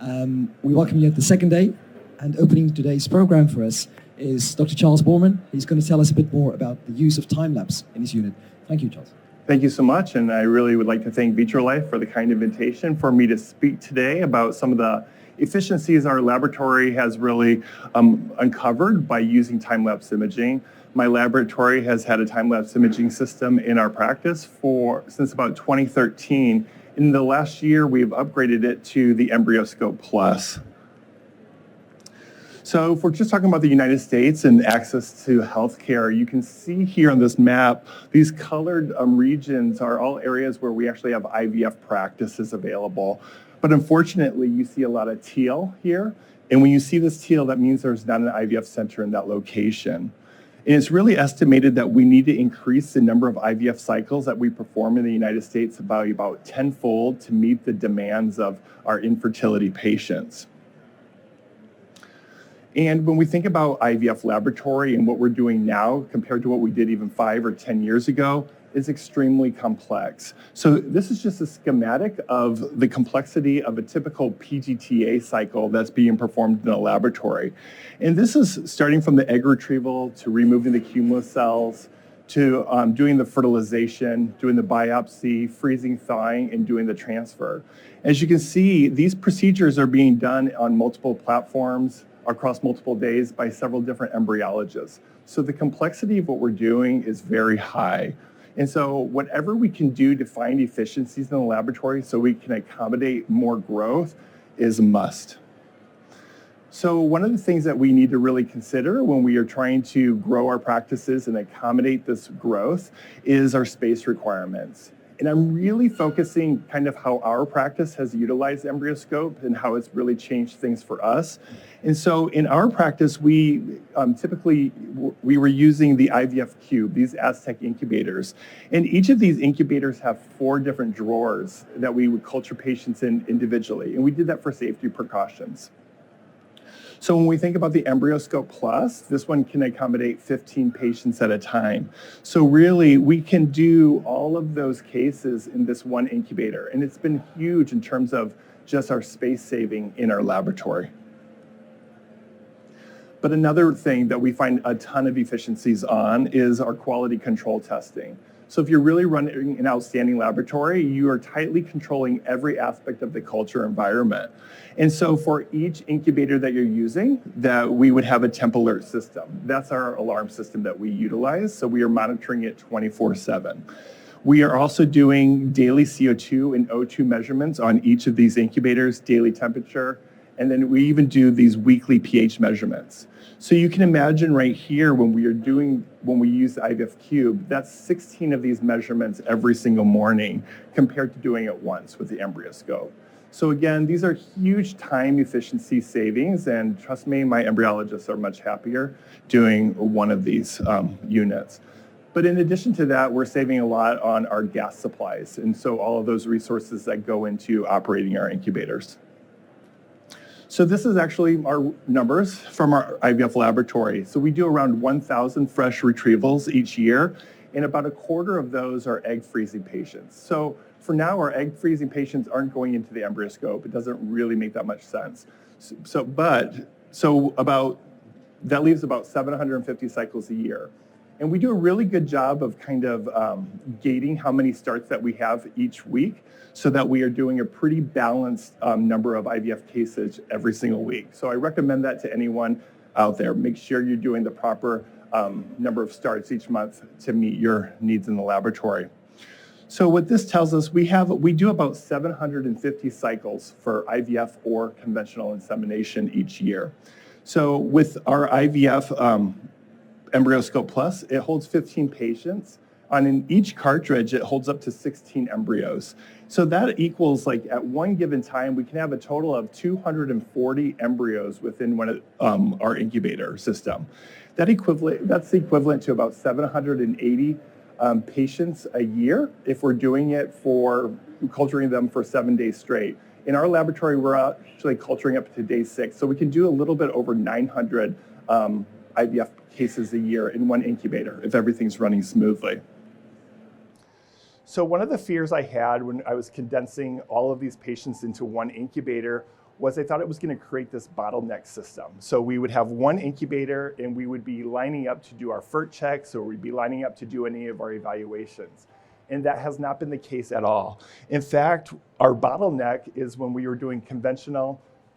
We welcome you at the second day, and opening today's program for us is Dr. Charles Borman. He's going to tell us a bit more about the use of time-lapse in his unit. Thank you, Charles. Thank you so much, and I really would like to thank Vitrolife for the kind invitation for me to speak today about some of the efficiencies our laboratory has really uncovered by using time-lapse imaging. My laboratory has had a time-lapse imaging system in our practice since about 2013. In the last year, we've upgraded it to the EmbryoScope Plus. So if we're just talking about the United States and access to healthcare, you can see here on this map, these colored regions are all areas where we actually have IVF practices available. But unfortunately, you see a lot of teal here. And when you see this teal, that means there's not an IVF center in that location. And it's really estimated that we need to increase the number of IVF cycles that we perform in the United States by about tenfold to meet the demands of our infertility patients. And when we think about IVF laboratory and what we're doing now compared to what we did even 5 or 10 years ago, is extremely complex. So this is just a schematic of the complexity of a typical PGTA cycle that's being performed in a laboratory. And this is starting from the egg retrieval to removing the cumulus cells, to doing the fertilization, doing the biopsy, freezing, thawing, and doing the transfer. As you can see, these procedures are being done on multiple platforms across multiple days by several different embryologists. So the complexity of what we're doing is very high. And so whatever we can do to find efficiencies in the laboratory so we can accommodate more growth is a must. So one of the things that we need to really consider when we are trying to grow our practices and accommodate this growth is our space requirements. And I'm really focusing kind of how our practice has utilized EmbryoScope and how it's really changed things for us. And so in our practice, we typically were using the IVF Cube, these Aztec incubators. And each of these incubators have 4 different drawers that we would culture patients in individually. And we did that for safety precautions. So when we think about the EmbryoScope Plus, this one can accommodate 15 patients at a time. So really, we can do all of those cases in this one incubator. And it's been huge in terms of just our space saving in our laboratory. But another thing that we find a ton of efficiencies on is our quality control testing. So if you're really running an outstanding laboratory, you are tightly controlling every aspect of the culture environment. And so for each incubator that you're using, that we would have a temp alert system. That's our alarm system that we utilize. So we are monitoring it 24/7. We are also doing daily CO2 and O2 measurements on each of these incubators, daily temperature, and then we even do these weekly pH measurements. So you can imagine right here when we use the IVF Cube, that's 16 of these measurements every single morning compared to doing it once with the EmbryoScope. So again, these are huge time efficiency savings, and trust me, my embryologists are much happier doing one of these units. But in addition to that, we're saving a lot on our gas supplies, and so all of those resources that go into operating our incubators. So this is actually our numbers from our IVF laboratory. So we do around 1,000 fresh retrievals each year, and about a quarter of those are egg freezing patients. So for now, our egg freezing patients aren't going into the EmbryoScope. It doesn't really make that much sense. That leaves about 750 cycles a year. And we do a really good job of kind of gating how many starts that we have each week so that we are doing a pretty balanced number of IVF cases every single week. So I recommend that to anyone out there. Make sure you're doing the proper number of starts each month to meet your needs in the laboratory. So what this tells us, we do about 750 cycles for IVF or conventional insemination each year. So with our IVF EmbryoScope Plus, it holds 15 patients. In each cartridge, it holds up to 16 embryos. So that equals, like, at one given time, we can have a total of 240 embryos within our incubator system. That's equivalent to about 780 patients a year if we're doing it for culturing them for 7 days straight. In our laboratory, we're actually culturing up to day 6, so we can do a little bit over 900 IVF cases a year in one incubator if everything's running smoothly. So one of the fears I had when I was condensing all of these patients into one incubator was I thought it was going to create this bottleneck system. So we would have one incubator and we would be lining up to do our FERT checks, or we'd be lining up to do any of our evaluations. And that has not been the case at all. In fact, our bottleneck is when we were doing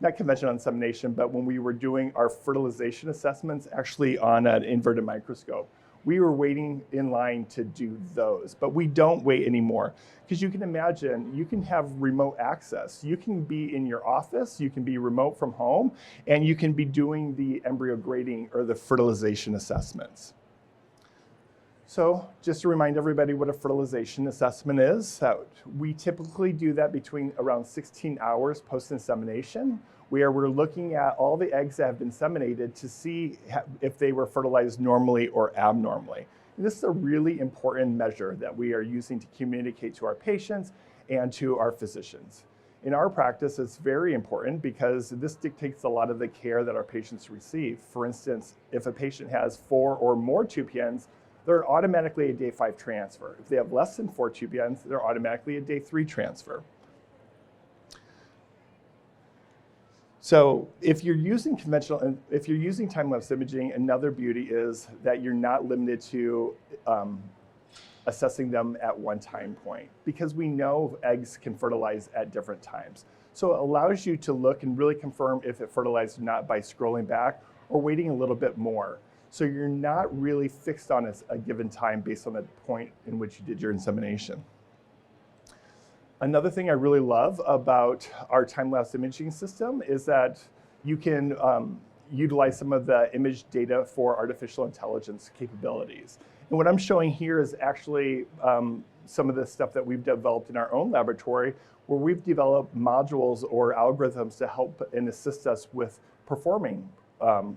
not conventional insemination, but when we were doing our fertilization assessments actually on an inverted microscope. We were waiting in line to do those, but we don't wait anymore. Because you can imagine, you can have remote access. You can be in your office, you can be remote from home, and you can be doing the embryo grading or the fertilization assessments. So just to remind everybody what a fertilization assessment is, we typically do that between around 16 hours post-insemination, where we're looking at all the eggs that have been inseminated to see if they were fertilized normally or abnormally. And this is a really important measure that we are using to communicate to our patients and to our physicians. In our practice, it's very important because this dictates a lot of the care that our patients receive. For instance, if a patient has 4 or more TUPNs, they're automatically a day 5 transfer. If they have less than 4 TUPNs, they're automatically a day 3 transfer. So if you're using time-lapse imaging, another beauty is that you're not limited to assessing them at one time point, because we know eggs can fertilize at different times. So it allows you to look and really confirm if it fertilized or not by scrolling back or waiting a little bit more. So you're not really fixed on a given time based on the point in which you did your insemination. Another thing I really love about our time-lapse imaging system is that you can utilize some of the image data for artificial intelligence capabilities. And what I'm showing here is actually some of the stuff that we've developed in our own laboratory, where we've developed modules or algorithms to help and assist us with performing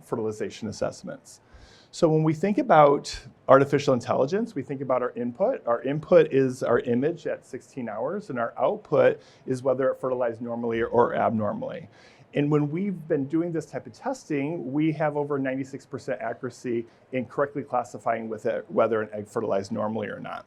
fertilization assessments. So when we think about artificial intelligence, we think about our input. Our input is our image at 16 hours, and our output is whether it fertilized normally or abnormally. And when we've been doing this type of testing, we have over 96% accuracy in correctly classifying with it whether an egg fertilized normally or not.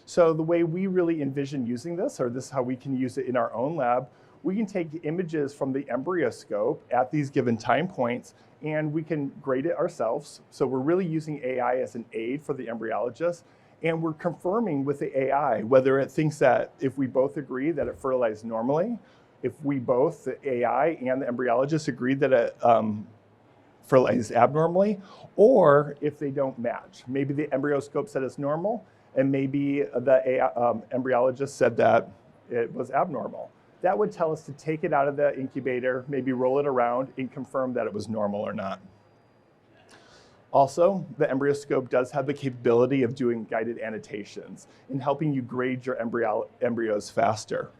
So the way we really envision using this, or this is how we can use it in our own lab, we can take images from the embryoscope at these given time points, and we can grade it ourselves. So we're really using AI as an aid for the embryologist, and we're confirming with the AI whether it thinks that if we both agree that it fertilized normally, if we both, the AI and the embryologist, agree that it fertilized abnormally, or if they don't match. Maybe the embryoscope said it's normal, and maybe the embryologist said that it was abnormal. That would tell us to take it out of the incubator, maybe roll it around, and confirm that it was normal or not. Also, the embryoscope does have the capability of doing guided annotations and helping you grade your embryos faster.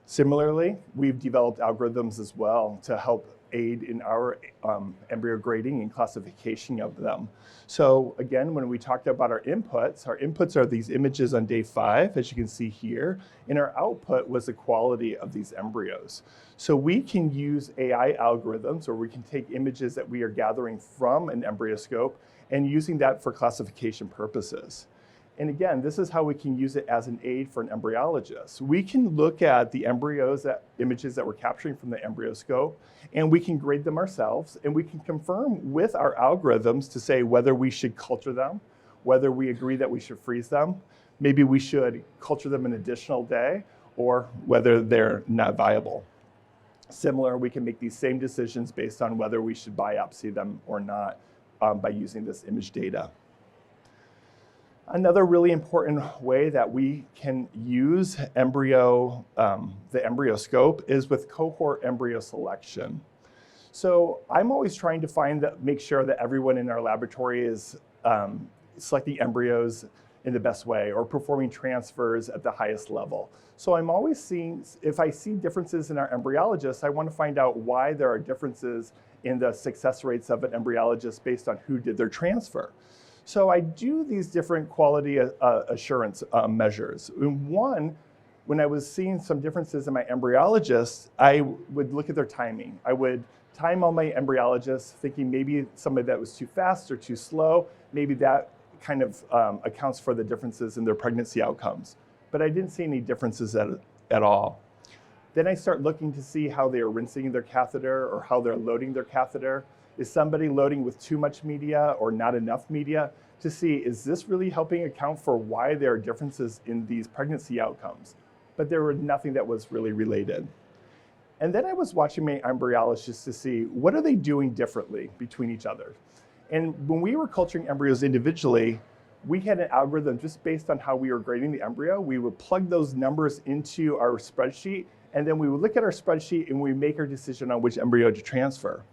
Similarly, we've developed algorithms as well to help aid in our embryo grading and classification of them. So again, when we talked about our inputs are these images on day 5, as you can see here, and our output was the quality of these embryos. So we can use AI algorithms, or we can take images that we are gathering from an embryoscope and using that for classification purposes. And again, this is how we can use it as an aid for an embryologist. We can look at the images that we're capturing from the embryoscope, and we can grade them ourselves, and we can confirm with our algorithms to say whether we should culture them, whether we agree that we should freeze them, maybe we should culture them an additional day, or whether they're not viable. Similar, we can make these same decisions based on whether we should biopsy them or not by using this image data. Another really important way that we can use the embryoscope is with cohort embryo selection. So I'm always trying to make sure that everyone in our laboratory is selecting embryos in the best way or performing transfers at the highest level. So I'm always seeing, if I see differences in our embryologists, I want to find out why there are differences in the success rates of an embryologist based on who did their transfer. So I do these different quality assurance measures. One, when I was seeing some differences in my embryologists, I would look at their timing. I would time all my embryologists, thinking maybe somebody that was too fast or too slow, maybe that kind of accounts for the differences in their pregnancy outcomes. But I didn't see any differences at all. Then I start looking to see how they are rinsing their catheter or how they're loading their catheter. Is somebody loading with too much media or not enough media? To see, is this really helping account for why there are differences in these pregnancy outcomes? But there was nothing that was really related. And then I was watching my embryologists to see what are they doing differently between each other. And when we were culturing embryos individually, we had an algorithm just based on how we were grading the embryo. We would plug those numbers into our spreadsheet, and then we would look at our spreadsheet and we make our decision on which embryo to transfer.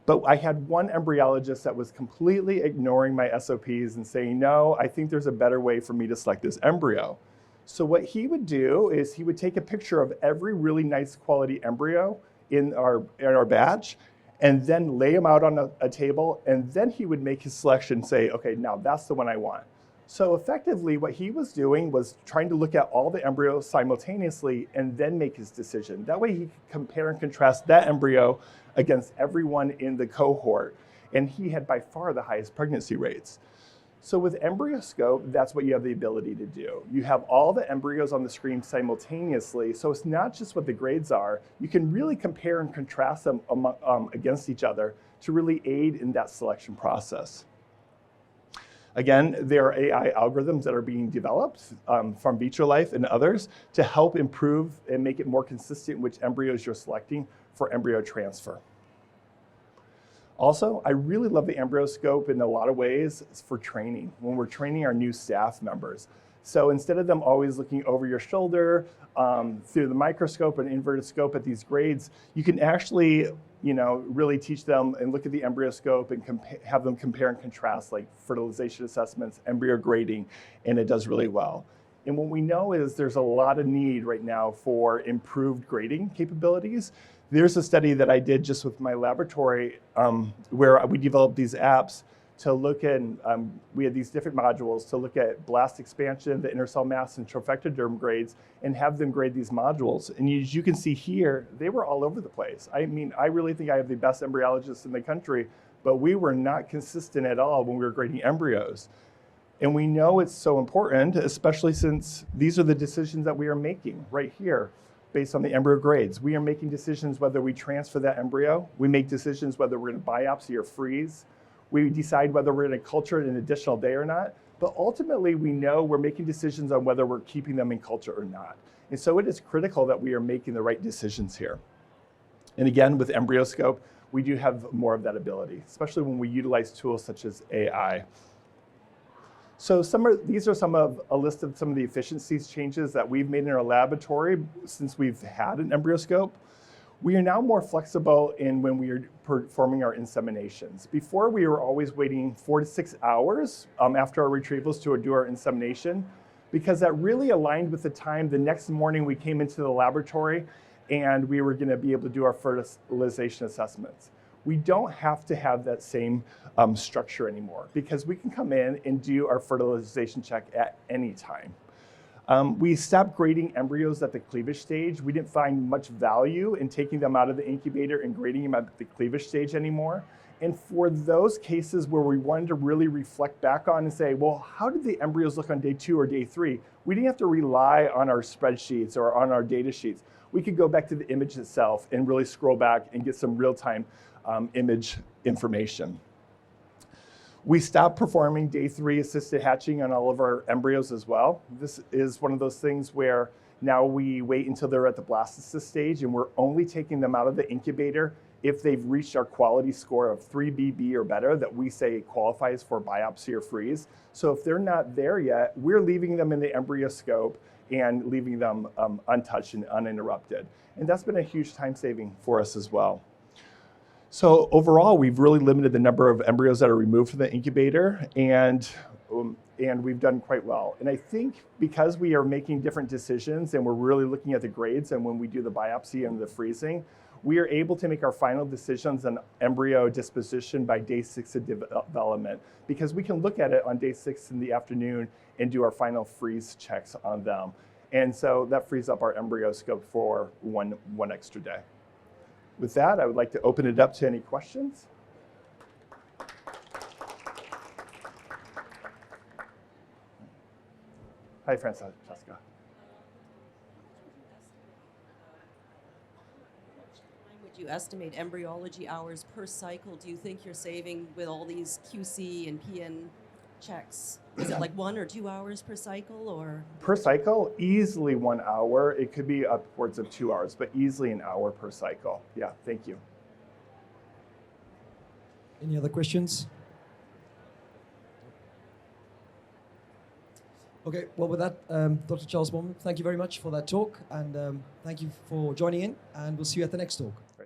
But I had one embryologist that was completely ignoring my SOPs and saying, no, I think there's a better way for me to select this embryo. So what he would do is he would take a picture of every really nice quality embryo in our batch and then lay them out on a table, and then he would make his selection, say, okay, now that's the one I want. So effectively what he was doing was trying to look at all the embryos simultaneously and then make his decision. That way he could compare and contrast that embryo against everyone in the cohort. And he had by far the highest pregnancy rates. So with EmbryoScope, that's what you have the ability to do. You have all the embryos on the screen simultaneously, so it's not just what the grades are. You can really compare and contrast them against each other to really aid in that selection process. Again, there are AI algorithms that are being developed from Vitrolife and others to help improve and make it more consistent which embryos you're selecting for embryo transfer. Also, I really love the EmbryoScope in a lot of ways for training, when we're training our new staff members. So instead of them always looking over your shoulder through the microscope and inverted scope at these grades, you can actually really teach them and look at the EmbryoScope and have them compare and contrast like fertilization assessments, embryo grading, and it does really well. And what we know is there's a lot of need right now for improved grading capabilities. There's a study that I did just with my laboratory where we developed these apps to look at, we had these different modules to look at blast expansion, the inner cell mass, and trophectoderm grades, and have them grade these modules. And as you can see here, they were all over the place. I mean, I really think I have the best embryologists in the country, but we were not consistent at all when we were grading embryos. And we know it's so important, especially since these are the decisions that we are making right here based on the embryo grades. We are making decisions whether we transfer that embryo. We make decisions whether we're going to biopsy or freeze. We decide whether we're going to culture it an additional day or not. But ultimately, we know we're making decisions on whether we're keeping them in culture or not. And so it is critical that we are making the right decisions here. And again, with EmbryoScope, we do have more of that ability, especially when we utilize tools such as AI. So these are a list of some of the efficiencies changes that we've made in our laboratory since we've had an EmbryoScope. We are now more flexible in when we are performing our inseminations. Before, we were always waiting 4 to 6 hours after our retrievals to do our insemination, because that really aligned with the time the next morning we came into the laboratory and we were going to be able to do our fertilization assessments. We don't have to have that same structure anymore because we can come in and do our fertilization check at any time. We stopped grading embryos at the cleavage stage. We didn't find much value in taking them out of the incubator and grading them at the cleavage stage anymore. And for those cases where we wanted to really reflect back on and say, well, how did the embryos look on day 2 or day 3? We didn't have to rely on our spreadsheets or on our data sheets. We could go back to the image itself and really scroll back and get some real-time image information. We stopped performing day 3 assisted hatching on all of our embryos as well. This is one of those things where now we wait until they're at the blastocyst stage and we're only taking them out of the incubator if they've reached our quality score of 3BB or better that we say qualifies for biopsy or freeze. So if they're not there yet, we're leaving them in the EmbryoScope and leaving them untouched and uninterrupted. And that's been a huge time saving for us as well. So overall, we've really limited the number of embryos that are removed from the incubator, and we've done quite well. And I think because we are making different decisions and we're really looking at the grades and when we do the biopsy and the freezing, we are able to make our final decisions on embryo disposition by day 6 of development, because we can look at it on day 6 in the afternoon and do our final freeze checks on them. And so that frees up our EmbryoScope for one extra day. With that, I would like to open it up to any questions. Hi, Francesca. do you estimate embryology hours per cycle do you think you're saving with all these QC and PN checks? Is it like 1 or 2 hours per cycle, or? Per cycle, easily 1 hour. It could be upwards of 2 hours, but easily an hour per cycle. Yeah, thank you. Any other questions? Okay, well, with that, Dr. Charles Borman, thank you very much for that talk, and thank you for joining in, and we'll see you at the next talk.